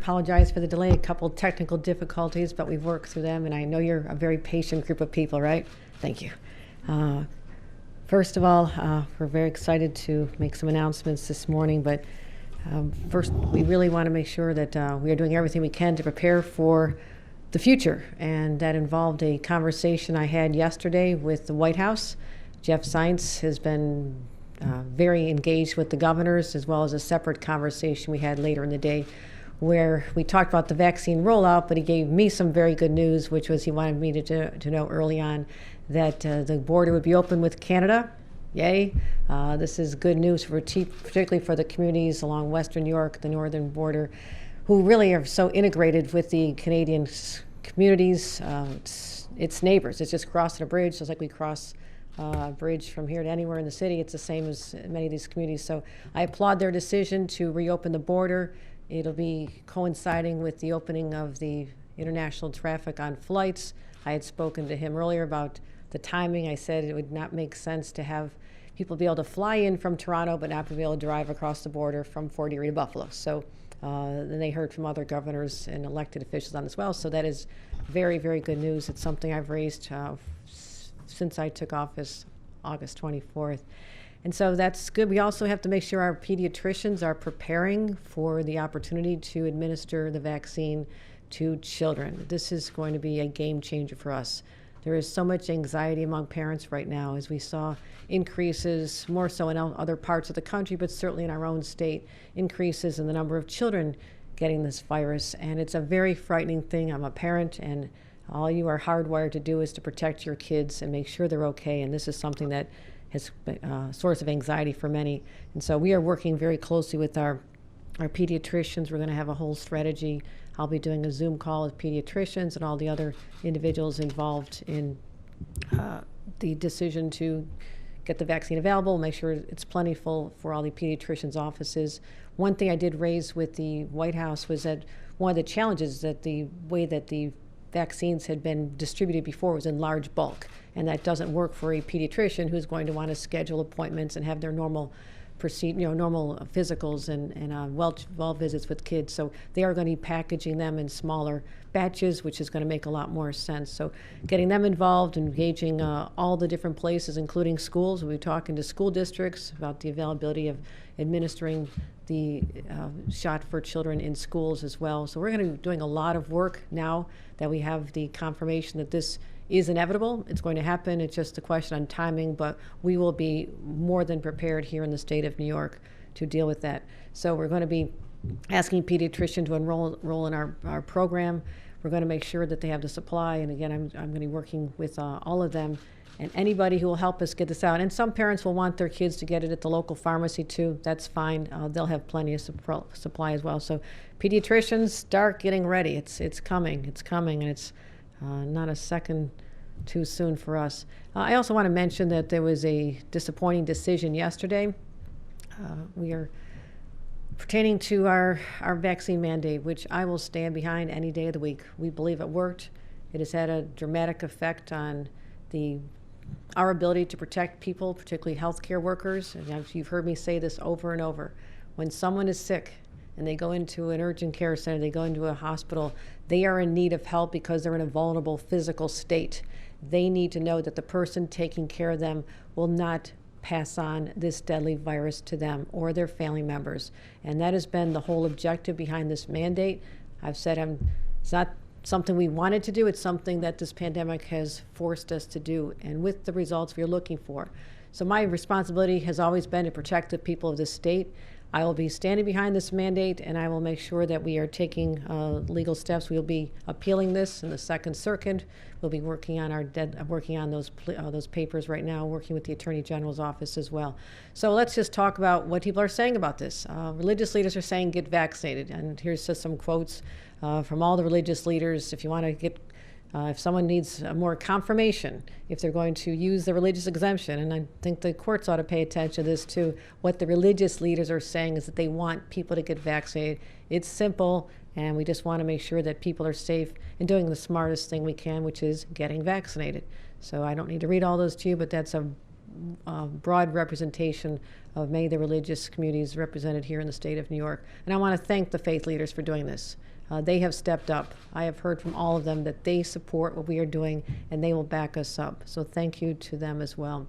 apologize for the delay, a couple technical difficulties, but we've worked through them, and I know you're a very patient group of people, right? Thank you. First of all, we're very excited to make some announcements this morning, but first, we really want to make sure that we are doing everything we can to prepare for the future, and that involved a conversation I had yesterday with the White House. Jeff Zients has been very engaged with the governors, as well as a separate conversation we had later in the day where we talked about the vaccine rollout, but he gave me some very good news, which was he wanted me to know early on that the border would be open with Canada. Yay. This is good news, particularly for the communities along Western New York, the northern border, who really are so integrated with the Canadian communities. It's neighbors. It's just crossing a bridge, just like we cross a bridge from here to anywhere in the city. It's the same as many of these communities. So I applaud their decision to reopen the border. It'll be coinciding with the opening of the international traffic on flights. I had spoken to him earlier about the timing. I said it would not make sense to have people be able to fly in from Toronto but not be able to drive across the border from Fort Erie to Buffalo. So then they heard from other governors and elected officials on as well. So that is very, very good news. It's something I've raised since I took office August 24th. And so that's good. We also have to make sure our pediatricians are preparing for the opportunity to administer the vaccine to children. This is going to be a game changer for us. There is so much anxiety among parents right now, as we saw increases, more so in other parts of the country, but certainly in our own state, increases in the number of children getting this virus. And it's a very frightening thing. I'm a parent, and all you are hardwired to do is to protect your kids and make sure they're okay. And this is something that has been a source of anxiety for many. And so we are working very closely with our pediatricians. We're going to have a whole strategy. I'll be doing a Zoom call with pediatricians and all the other individuals involved in the decision to get the vaccine available, make sure it's plentiful for all the pediatricians' offices. One thing I did raise with the White House was that one of the challenges that the way that the vaccines had been distributed before was in large bulk, and that doesn't work for a pediatrician who's going to want to schedule appointments and have their normal normal physicals and well visits with kids. So they are going to be packaging them in smaller batches, which is going to make a lot more sense. So getting them involved, engaging all the different places, including schools. We'll be talking to school districts about the availability of administering the shot for children in schools as well. So we're going to be doing a lot of work now that we have the confirmation that this is inevitable. It's going to happen. It's just a question on timing, but we will be more than prepared here in the state of New York to deal with that. So we're going to be asking pediatricians to enroll in our program. We're going to make sure that they have the supply. And again, I'm going to be working with all of them and anybody who will help us get this out. And some parents will want their kids to get it at the local pharmacy too. That's fine. They'll have plenty of supply as well. So pediatricians, start getting ready. It's coming. It's coming, and it's not a second too soon for us. I also want to mention that there was a disappointing decision yesterday. We are pertaining to our vaccine mandate, which I will stand behind any day of the week. We believe it worked. It has had a dramatic effect on our ability to protect people, particularly healthcare workers. And you've heard me say this over and over. When someone is sick and they go into an urgent care center, they go into a hospital, they are in need of help because they're in a vulnerable physical state. They need to know that the person taking care of them will not pass on this deadly virus to them or their family members. And that has been the whole objective behind this mandate. I've said it's not something we wanted to do. It's something that this pandemic has forced us to do, and with the results we're looking for. So my responsibility has always been to protect the people of this state. I will be standing behind this mandate, and I will make sure that we are taking legal steps. We'll be appealing this in the Second Circuit. We'll be working on those papers right now, working with the Attorney General's office as well. So let's just talk about what people are saying about this. Religious leaders are saying get vaccinated, and here's just some quotes from all the religious leaders. If you want to get if someone needs more confirmation, if they're going to use the religious exemption, and I think the courts ought to pay attention to this too, what the religious leaders are saying is that they want people to get vaccinated. It's simple, and we just want to make sure that people are safe and doing the smartest thing we can, which is getting vaccinated. So I don't need to read all those to you, but that's a broad representation of many of the religious communities represented here in the state of New York. And I want to thank the faith leaders for doing this. They have stepped up. I have heard from all of them that they support what we are doing and they will back us up. So thank you to them as well.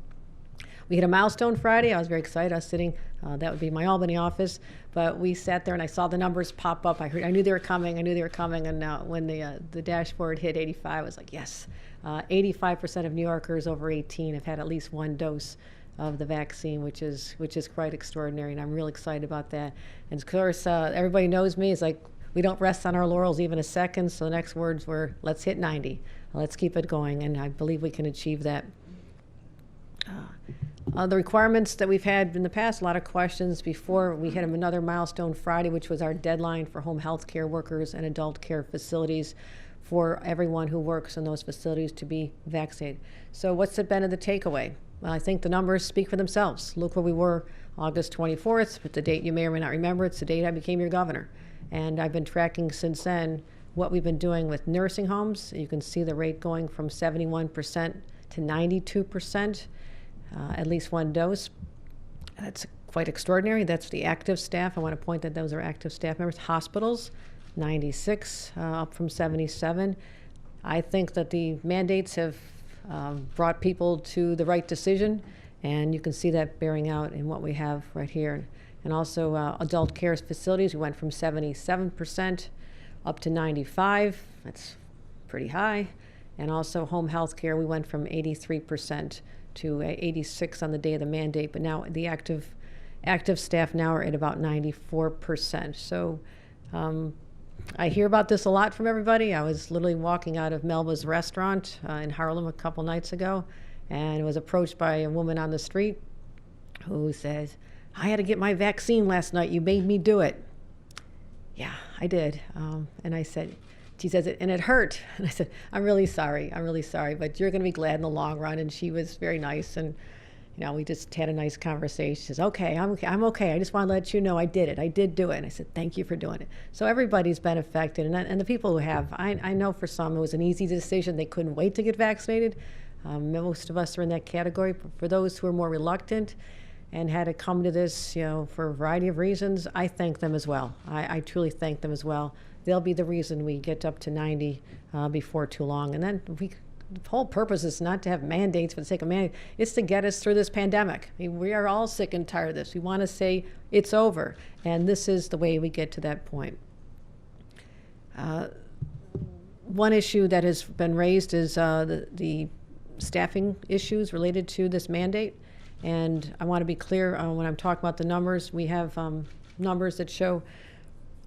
We hit a milestone Friday. I was very excited. I was sitting, that would be my Albany office, but we sat there and I saw the numbers pop up. I knew they were coming. And when the dashboard hit 85, I was like, yes. 85% of New Yorkers over 18 have had at least one dose of the vaccine, which is quite extraordinary, and I'm real excited about that. And of course, everybody knows me. It's like we don't rest on our laurels even a second. So the next words were, "Let's hit 90. Let's keep it going," and I believe we can achieve that. The requirements that we've had in the past, a lot of questions before we hit another milestone Friday, which was our deadline for home health care workers and adult care facilities for everyone who works in those facilities to be vaccinated. So what's been the takeaway? Well, I think the numbers speak for themselves. Look where we were August 24th, but the date you may or may not remember. It's the date I became your governor. And I've been tracking since then what we've been doing with nursing homes. You can see the rate going from 71% to 92%, at least one dose. That's quite extraordinary. That's the active staff. I want to point that those are active staff members. Hospitals, 96, up from 77. I think that the mandates have brought people to the right decision, and you can see that bearing out in what we have right here. And also adult care facilities, we went from 77% up to 95. That's pretty high. And also home health care, we went from 83% to 86 on the day of the mandate, but now the active staff now are at about 94%. So I hear about this a lot from everybody. I was literally walking out of Melba's restaurant in Harlem a couple nights ago and was approached by a woman on the street who says, "I had to get my vaccine last night. You made me do it." Yeah, I did. And I said, she says, "And it hurt." And I said, I'm really sorry, but you're going to be glad in the long run." And she was very nice. And, we just had a nice conversation. She says, "Okay, I'm okay. I just want to let you know I did it. I did do it." And I said, "Thank you for doing it." So everybody's been affected. And the people who have, I know for some it was an easy decision. They couldn't wait to get vaccinated. Most of us are in that category. But for those who are more reluctant and had to come to this, for a variety of reasons, I thank them as well. I truly thank them as well. They'll be the reason we get up to 90 before too long. And then the whole purpose is not to have mandates for the sake of mandate. It's to get us through this pandemic. I mean, we are all sick and tired of this. We want to say it's over. And this is the way we get to that point. One issue that has been raised is the staffing issues related to this mandate. And I want to be clear when I'm talking about the numbers. We have numbers that show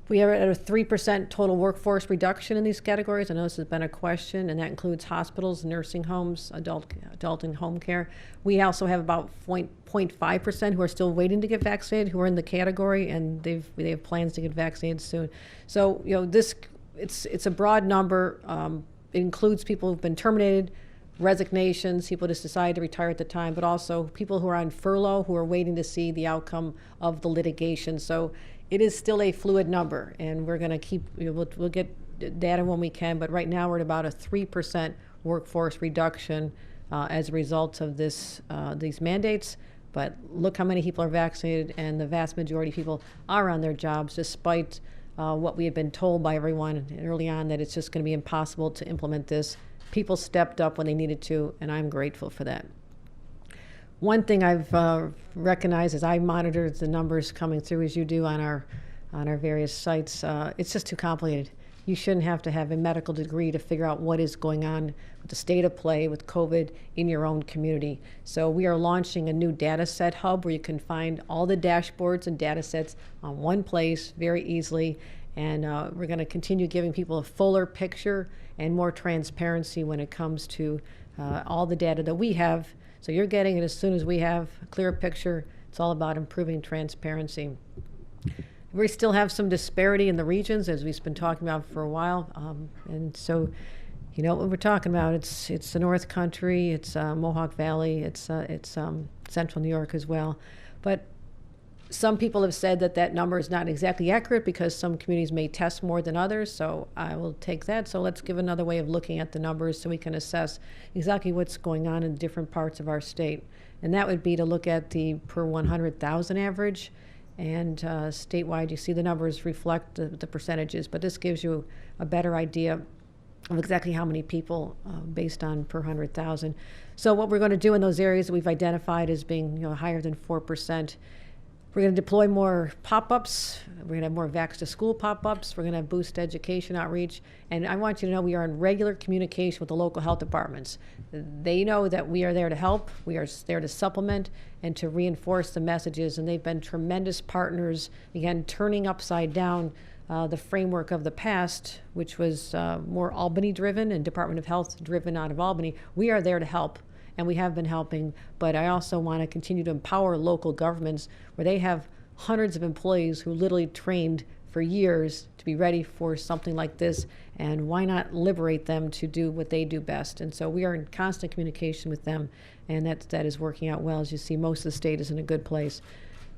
we are at a 3% total workforce reduction in these categories. I know this has been a question, and that includes hospitals, nursing homes, adult and home care. We also have about 0.5% who are still waiting to get vaccinated, who are in the category, and they have plans to get vaccinated soon. So it's a broad number. It includes people who've been terminated, resignations, people just decided to retire at the time, but also people who are on furlough who are waiting to see the outcome of the litigation. So it is still a fluid number, and we're going to keep, we'll get data when we can, but right now we're at about a 3% workforce reduction as a result of these mandates. But look how many people are vaccinated, and the vast majority of people are on their jobs, despite what we had been told by everyone early on that it's just going to be impossible to implement this. People stepped up when they needed to, and I'm grateful for that. One thing I've recognized as I monitor the numbers coming through, as you do on our various sites, it's just too complicated. You shouldn't have to have a medical degree to figure out what is going on with the state of play with COVID in your own community. So we are launching a new data set hub where you can find all the dashboards and data sets on one place very easily. And we're going to continue giving people a fuller picture and more transparency when it comes to all the data that we have. So you're getting it as soon as we have a clear picture. It's all about improving transparency. We still have some disparity in the regions, as we've been talking about for a while. And so, what we're talking about, it's the North Country, it's Mohawk Valley, it's Central New York as well. But some people have said that number is not exactly accurate because some communities may test more than others, so I will take that. So let's give another way of looking at the numbers so we can assess exactly what's going on in different parts of our state. And that would be to look at the per 100,000 average. And statewide, you see the numbers reflect the percentages, but this gives you a better idea of exactly how many people based on per 100,000. So what we're going to do in those areas that we've identified as being higher than 4%, we're going to deploy more pop-ups. We're going to have more Vax to School pop-ups. We're going to boost education outreach. And I want you to know we are in regular communication with the local health departments. They know that we are there to help. We are there to supplement and to reinforce the messages. And they've been tremendous partners, again, turning upside down the framework of the past, which was more Albany-driven and Department of Health-driven out of Albany. We are there to help, and we have been helping, but I also want to continue to empower local governments where they have hundreds of employees who literally trained for years to be ready for something like this, and why not liberate them to do what they do best? And so we are in constant communication with them, and that is working out well. As you see, most of the state is in a good place.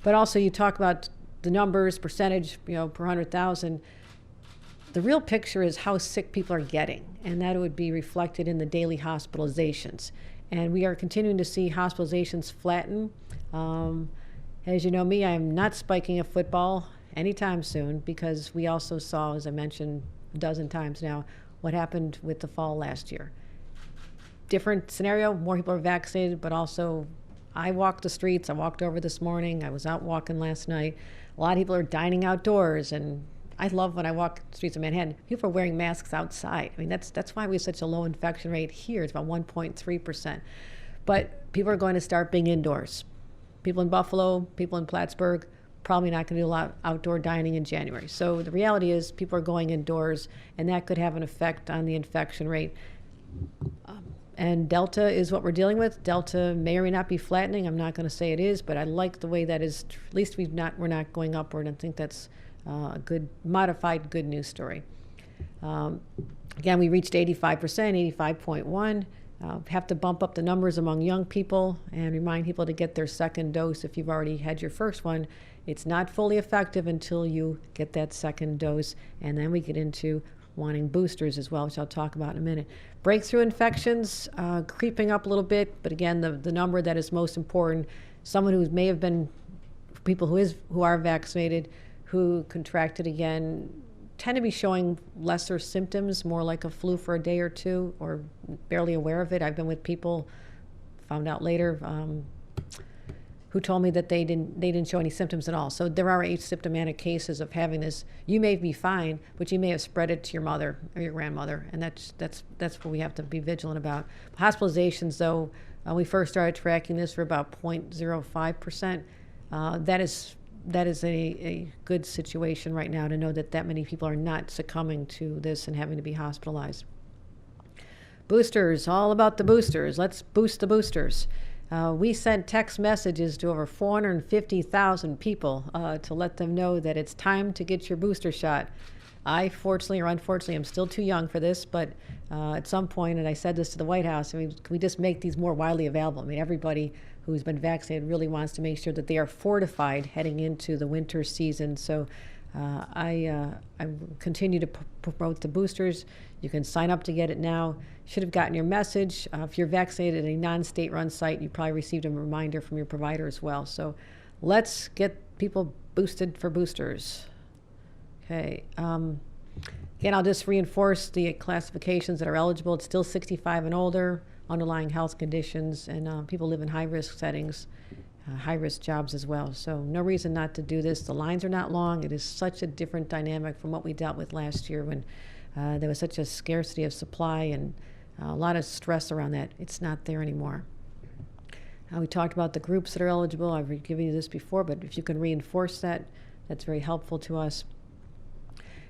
But also you talk about the numbers, percentage, per 100,000. The real picture is how sick people are getting, and that would be reflected in the daily hospitalizations. And we are continuing to see hospitalizations flatten. As you know me, I am not spiking a football anytime soon, because we also saw, as I mentioned a dozen times now, what happened with the fall last year. Different scenario, more people are vaccinated, but also I walked the streets. I walked over this morning. I was out walking last night. A lot of people are dining outdoors, and I love when I walk the streets of Manhattan. People are wearing masks outside. I mean, that's why we have such a low infection rate here. It's about 1.3%. But people are going to start being indoors. People in Buffalo, people in Plattsburgh, probably not going to do a lot of outdoor dining in January. So the reality is people are going indoors, and that could have an effect on the infection rate. And Delta is what we're dealing with. Delta may or may not be flattening. I'm not going to say it is, but I like the way that is. At least we're not going upward. I think that's a good, modified good news story. Again, we reached 85%, 85.1. Have to bump up the numbers among young people and remind people to get their second dose if you've already had your first one. It's not fully effective until you get that second dose, and then we get into wanting boosters as well, which I'll talk about in a minute. Breakthrough infections creeping up a little bit, but again, the number that is most important, someone who may have been, people who are vaccinated, who contracted again, tend to be showing lesser symptoms, more like a flu for a day or two, or barely aware of it. I've been with people, found out later, who told me that they didn't show any symptoms at all. So there are asymptomatic cases of having this. You may be fine, but you may have spread it to your mother or your grandmother, and that's what we have to be vigilant about. Hospitalizations, though, we first started tracking this for about 0.05%. That is a good situation right now to know that many people are not succumbing to this and having to be hospitalized. Boosters, all about the boosters. Let's boost the boosters. We sent text messages to over 450,000 people to let them know that it's time to get your booster shot. I, fortunately or unfortunately, am still too young for this, but at some point, and I said this to the White House, can we just make these more widely available? I mean, everybody who's been vaccinated really wants to make sure that they are fortified heading into the winter season. So I continue to promote the boosters. You can sign up to get it now. Should have gotten your message. If you're vaccinated at a non-state-run site, you probably received a reminder from your provider as well. So let's get people boosted for boosters. Okay. Again, I'll just reinforce the classifications that are eligible. It's still 65 and older, underlying health conditions, and people live in high-risk settings, high-risk jobs as well. So no reason not to do this. The lines are not long. It is such a different dynamic from what we dealt with last year when there was such a scarcity of supply and a lot of stress around that. It's not there anymore. We talked about the groups that are eligible. I've given you this before, but if you can reinforce that, that's very helpful to us.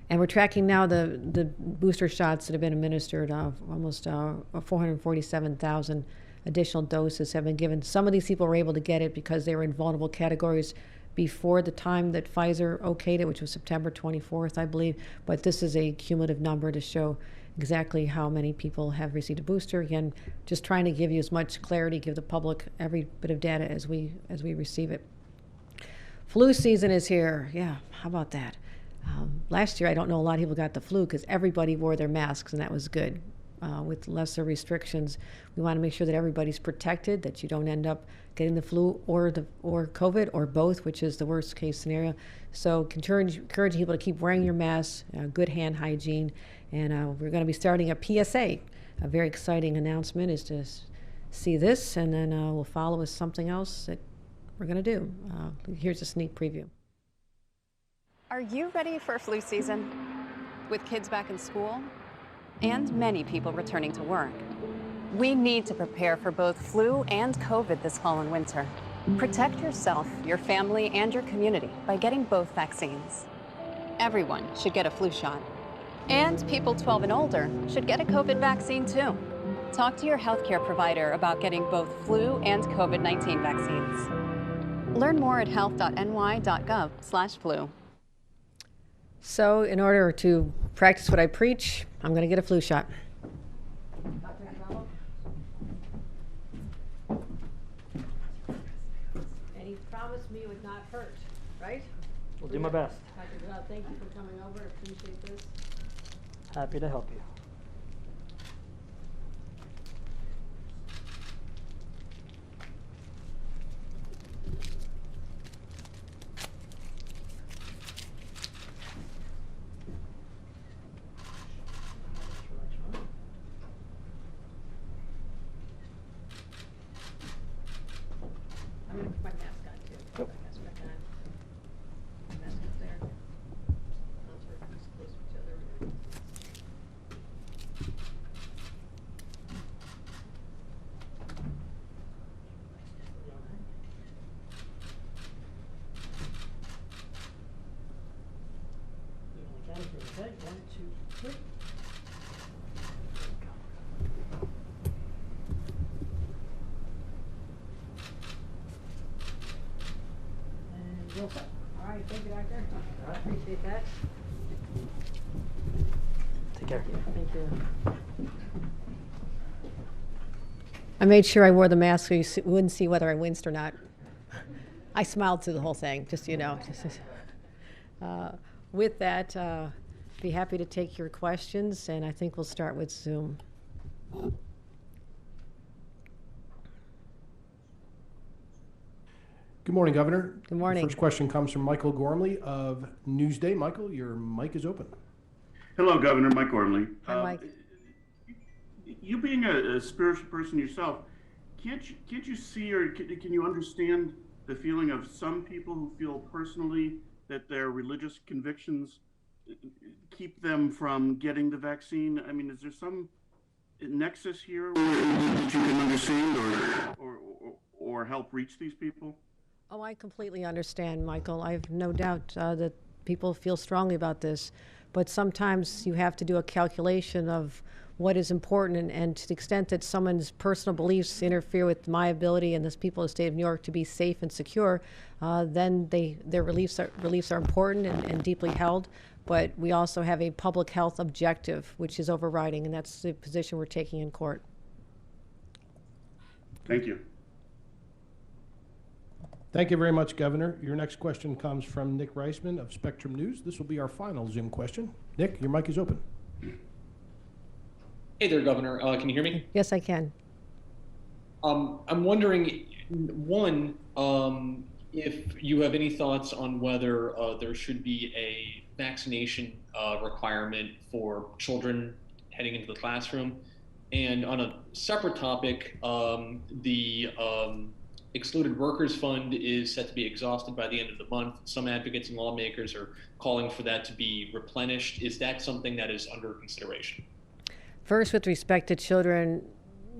And we're tracking now the booster shots that have been administered. Almost 447,000 additional doses have been given. Some of these people were able to get it because they were in vulnerable categories before the time that Pfizer okayed it, which was September 24th, I believe. But this is a cumulative number to show exactly how many people have received a booster. Again, just trying to give you as much clarity, give the public every bit of data as we receive it. Flu season is here. Yeah, how about that? Last year, I don't know a lot of people got the flu because everybody wore their masks, and that was good. with lesser restrictions. We want to make sure that everybody's protected, that you don't end up getting the flu or COVID or both, which is the worst case scenario. So encouraging people to keep wearing your masks, good hand hygiene, and we're going to be starting a PSA. A very exciting announcement is to see this, and then we'll follow with something else that we're going to do. Here's a sneak preview. Are you ready for flu season? With kids back in school and many people returning to work, we need to prepare for both flu and COVID this fall and winter. Protect yourself, your family, and your community by getting both vaccines. Everyone should get a flu shot. And people 12 and older should get a COVID vaccine too. Talk to your healthcare provider about getting both flu and COVID-19 vaccines. Learn more at health.ny.gov/flu. So in order to practice what I preach, I'm going to get a flu shot. And he promised me it would not hurt, right? We'll do my best. Dr. Gov, thank you for coming over. I appreciate this. Happy to help you. I'm going to put my mask on too. Yep. My mask back on. My mask is there. Those are close to each other. Okay, 1, 2, 3. And go for it. All right, thank you, Doctor. I appreciate that. Take care. Thank you. I made sure I wore the mask so you wouldn't see whether I winced or not. I smiled through the whole thing, just so you know. With that, be happy to take your questions, and I think we'll start with Zoom. Good morning, Governor. Good morning. First question comes from Michael Gormley of Newsday. Michael, your mic is open. Hello, Governor. Mike Gormley. Hi, Mike. You being a spiritual person yourself, can't you see or can you understand the feeling of some people who feel personally that their religious convictions keep them from getting the vaccine? I mean, is there some nexus here that you can understand or help reach these people? Oh, I completely understand, Michael. I have no doubt that people feel strongly about this, but sometimes you have to do a calculation of what is important, and to the extent that someone's personal beliefs interfere with my ability and the people of the state of New York to be safe and secure, then their beliefs are important and deeply held. But we also have a public health objective, which is overriding, and that's the position we're taking in court. Thank you. Thank you very much, Governor. Your next question comes from Nick Reisman of Spectrum News. This will be our final Zoom question. Nick, your mic is open. Hey there, Governor. Can you hear me? Yes, I can. I'm wondering, one, if you have any thoughts on whether there should be a vaccination requirement for children heading into the classroom. And on a separate topic, the Excluded Workers Fund is set to be exhausted by the end of the month. Some advocates and lawmakers are calling for that to be replenished. Is that something that is under consideration? First, with respect to children,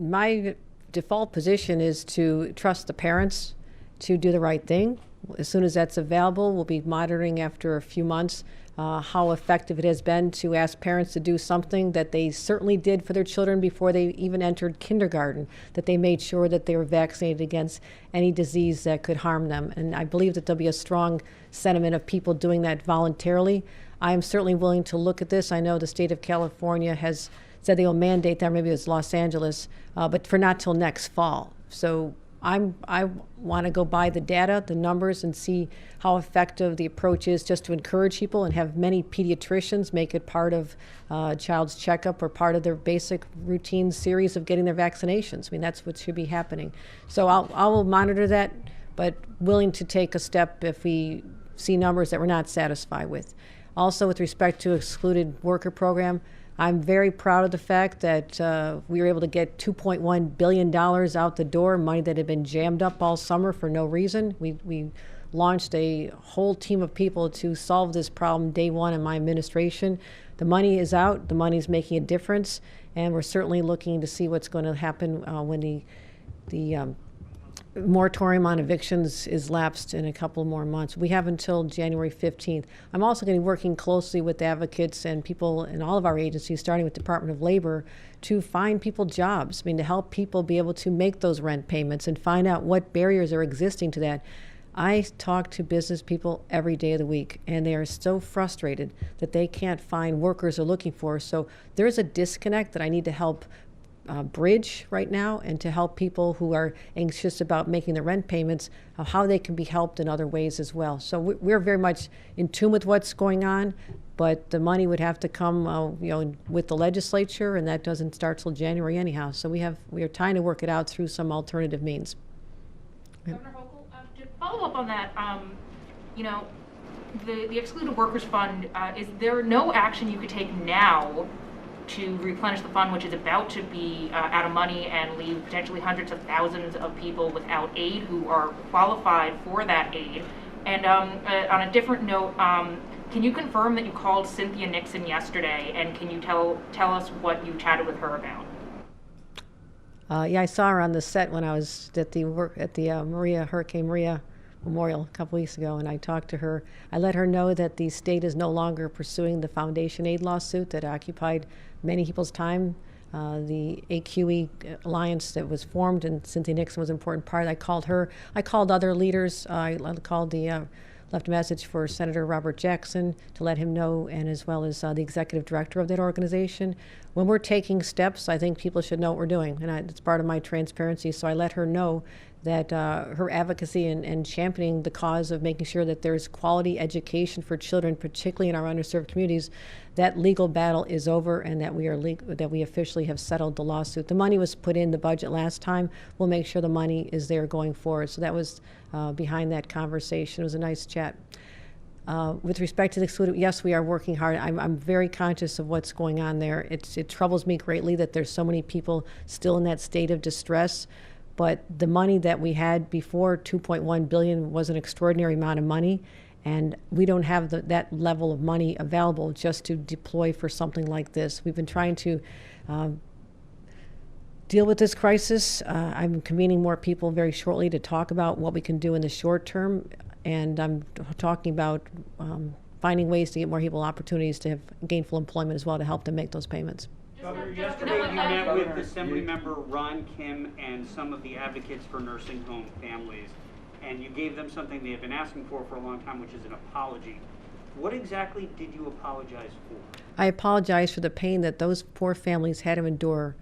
my default position is to trust the parents to do the right thing. As soon as that's available, we'll be monitoring after a few months how effective it has been to ask parents to do something that they certainly did for their children before they even entered kindergarten, that they made sure that they were vaccinated against any disease that could harm them. And I believe that there'll be a strong sentiment of people doing that voluntarily. I am certainly willing to look at this. I know the state of California has said they will mandate that, maybe it's Los Angeles, but for not till next fall. So I want to go by the data, the numbers, and see how effective the approach is just to encourage people and have many pediatricians make it part of a child's checkup or part of their basic routine series of getting their vaccinations. I mean, that's what should be happening. So I will monitor that, but willing to take a step if we see numbers that we're not satisfied with. Also, with respect to excluded worker program, I'm very proud of the fact that we were able to get $2.1 billion out the door, money that had been jammed up all summer for no reason. We launched a whole team of people to solve this problem day one in my administration. The money is out, the money is making a difference, and we're certainly looking to see what's going to happen when the moratorium on evictions is lapsed in a couple more months. We have until January 15th. I'm also going to be working closely with advocates and people in all of our agencies, starting with Department of Labor, to find people jobs. I mean, to help people be able to make those rent payments and find out what barriers are existing to that. I talk to business people every day of the week, and they are so frustrated that they can't find workers they're looking for. So there's a disconnect that I need to help bridge right now, and to help people who are anxious about making the rent payments, how they can be helped in other ways as well. So we're very much in tune with what's going on, but the money would have to come with the legislature, and that doesn't start till January anyhow. So we are trying to work it out through some alternative means. Governor Hochul, to follow up on that, the excluded workers fund, is there no action you could take now to replenish the fund, which is about to be out of money and leave potentially hundreds of thousands of people without aid who are qualified for that aid? And on a different note, can you confirm that you called Cynthia Nixon yesterday, and can you tell us what you chatted with her about? Yeah, I saw her on the set when I was at the Hurricane Maria Memorial a couple weeks ago, and I talked to her. I let her know that the state is no longer pursuing the foundation aid lawsuit that occupied many people's time. The AQE alliance that was formed, and Cynthia Nixon was an important part. I called her. I called other leaders. I called left a message for Senator Robert Jackson to let him know, and as well as the executive director of that organization. When we're taking steps, I think people should know what we're doing, and it's part of my transparency. So I let her know that her advocacy and championing the cause of making sure that there's quality education for children, particularly in our underserved communities, that legal battle is over, and that we officially have settled the lawsuit. The money was put in the budget last time. We'll make sure the money is there going forward. So that was behind that conversation. It was a nice chat. With respect to the excluded, yes, we are working hard. I'm very conscious of what's going on there. It troubles me greatly that there's so many people still in that state of distress. But the money that we had before, $2.1 billion, was an extraordinary amount of money, and we don't have that level of money available just to deploy for something like this. We've been trying to deal with this crisis. I'm convening more people very shortly to talk about what we can do in the short term, and I'm talking about finding ways to get more people opportunities to have gainful employment as well to help them make those payments. Governor, yesterday you met with Assemblymember Ron Kim and some of the advocates for nursing home families, and you gave them something they have been asking for a long time, which is an apology. What exactly did you apologize for? I apologize for the pain that those poor families had to endure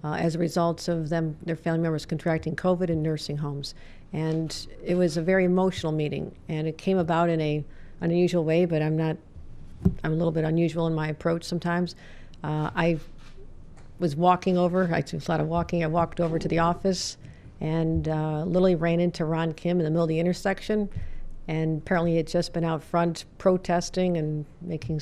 as a result of their family members contracting COVID in nursing homes. And it was a very emotional meeting, and it came about in an unusual way, but I'm a little bit unusual in my approach sometimes. I was walking over. I do a lot of walking. I walked over to the office and literally ran into Ron Kim in the middle of the intersection. And apparently he had just been out front protesting and making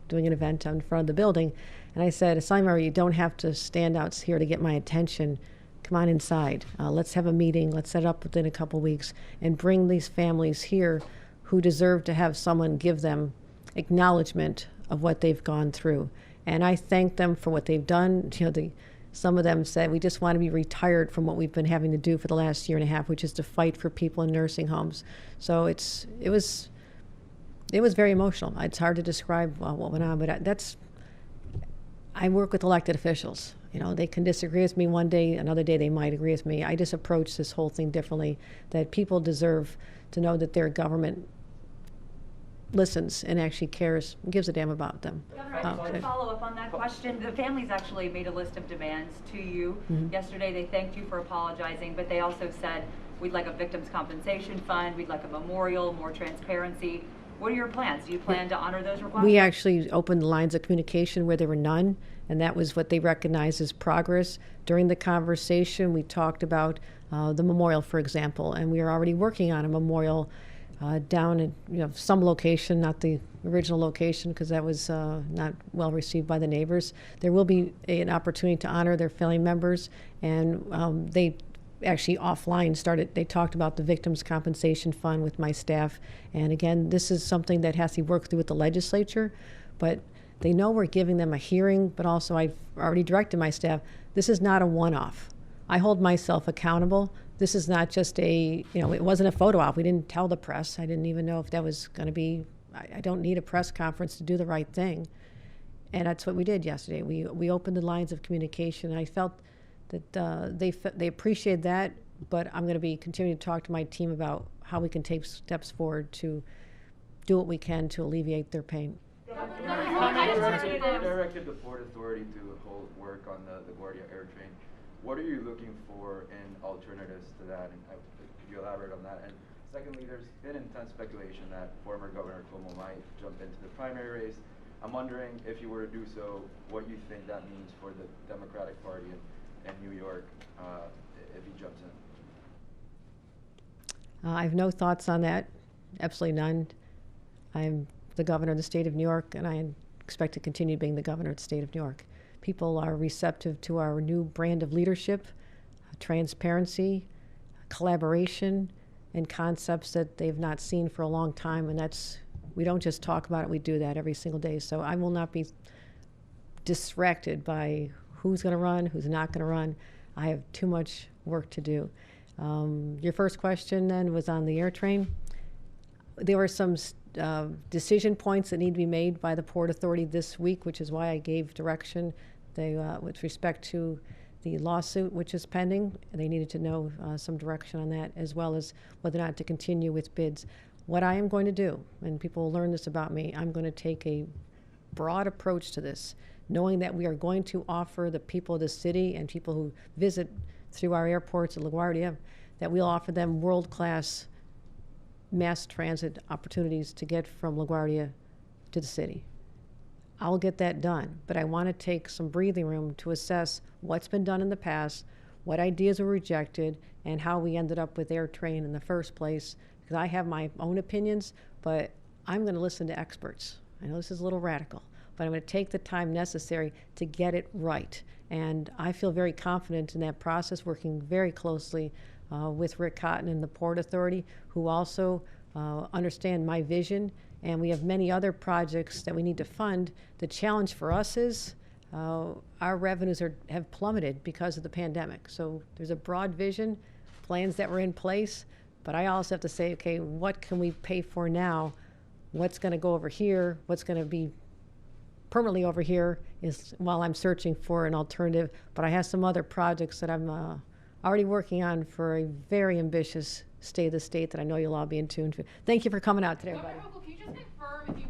doing an event in front of the building. And I said, Assemblymember, you don't have to stand out here to get my attention. Come on inside. Let's have a meeting. Let's set it up within a couple weeks and bring these families here who deserve to have someone give them acknowledgement of what they've gone through. And I thank them for what they've done. Some of them said, we just want to be retired from what we've been having to do for the last year and a half, which is to fight for people in nursing homes. So it was very emotional. It's hard to describe what went on, but I work with elected officials. They can disagree with me one day, another day they might agree with me. I just approach this whole thing differently, that people deserve to know that their government listens and actually cares, gives a damn about them. Governor, I just want to follow up on that question. The families actually made a list of demands to you. Yesterday they thanked you for apologizing, but they also said, we'd like a victims' compensation fund, we'd like a memorial, more transparency. What are your plans? Do you plan to honor those requests? We actually opened the lines of communication where there were none, and that was what they recognized as progress. During the conversation, we talked about the memorial, for example, and we are already working on a memorial down in some location, not the original location, because that was not well received by the neighbors. There will be an opportunity to honor their family members, and they actually offline they talked about the Victims' Compensation Fund with my staff. And again, this is something that has to be worked through with the legislature, but they know we're giving them a hearing, but also I've already directed my staff, this is not a one-off. I hold myself accountable. This is not just it wasn't a photo op. We didn't tell the press. I didn't even know if that was going to be, I don't need a press conference to do the right thing. And that's what we did yesterday. We opened the lines of communication, and I felt that they appreciate that, but I'm going to be continuing to talk to my team about how we can take steps forward to do what we can to alleviate their pain. Directed the Port Authority to hold work on the LaGuardia Air Train. What are you looking for in alternatives to that, and could you elaborate on that? And secondly, there's been intense speculation that former Governor Cuomo might jump into the primary race. I'm wondering, if you were to do so, what you think that means for the Democratic Party in New York if he jumps in? I have no thoughts on that, absolutely none. I'm the governor of the state of New York, and I expect to continue being the governor of the state of New York. People are receptive to our new brand of leadership, transparency, collaboration, and concepts that they've not seen for a long time, and we don't just talk about it, we do that every single day. So I will not be distracted by who's going to run, who's not going to run. I have too much work to do. Your first question then was on the air train. There were some decision points that need to be made by the Port Authority this week, which is why I gave direction with respect to the lawsuit which is pending. They needed to know some direction on that, as well as whether or not to continue with bids. What I am going to do, and people will learn this about me, I'm going to take a broad approach to this, knowing that we are going to offer the people of the city and people who visit through our airports at LaGuardia, that we'll offer them world-class mass transit opportunities to get from LaGuardia to the city. I'll get that done, but I want to take some breathing room to assess what's been done in the past, what ideas were rejected, and how we ended up with AirTrain in the first place, because I have my own opinions, but I'm going to listen to experts. I know this is a little radical, but I'm going to take the time necessary to get it right. And I feel very confident in that process, working very closely with Rick Cotton and the Port Authority, who also understand my vision. And we have many other projects that we need to fund. The challenge for us is our revenues have plummeted because of the pandemic. So there's a broad vision, plans that were in place, but I also have to say, okay, what can we pay for now? What's going to go over here? What's going to be permanently over here is while I'm searching for an alternative. But I have some other projects that I'm already working on for a very ambitious state of the state that I know you'll all be in tune to. Thank you for coming out today, everybody. Dr. Hochul, can you just confirm if you